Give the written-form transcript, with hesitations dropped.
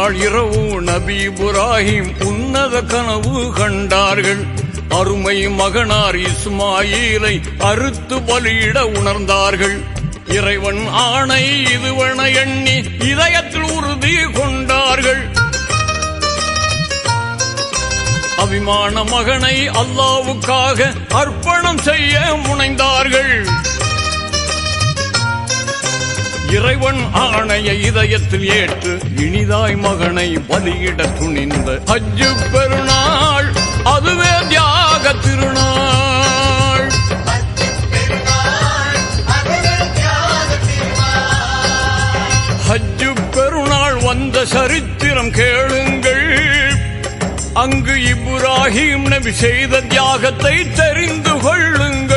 நாள் இரவு நபி இப்ராஹிம் உன்னத கனவு கண்டார்கள். அருமை மகனார் இஸ்மாயிலை அறுத்து பலியிட உணர்ந்தார்கள். இறைவன் ஆணை இதுவென எண்ணி இதயத்தில் உறுதி கொண்டார்கள். அபிமான மகனை அல்லாவுக்காக அர்ப்பணம் செய்ய முனைந்தார்கள். இறைவன் ஆணைய இதயத்தில் ஏற்று இனிதாய் மகனை பலியிட துணிந்த ஹஜ்ஜு பெருநாள் அதுவே தியாக திருநாள். ஹஜ்ஜு பெருநாள் வந்த சரித்திரம் கேளுங்கள். அங்கு இப்ராஹிம் நபி செய்த தியாகத்தை தெரிந்து கொள்ளுங்கள்.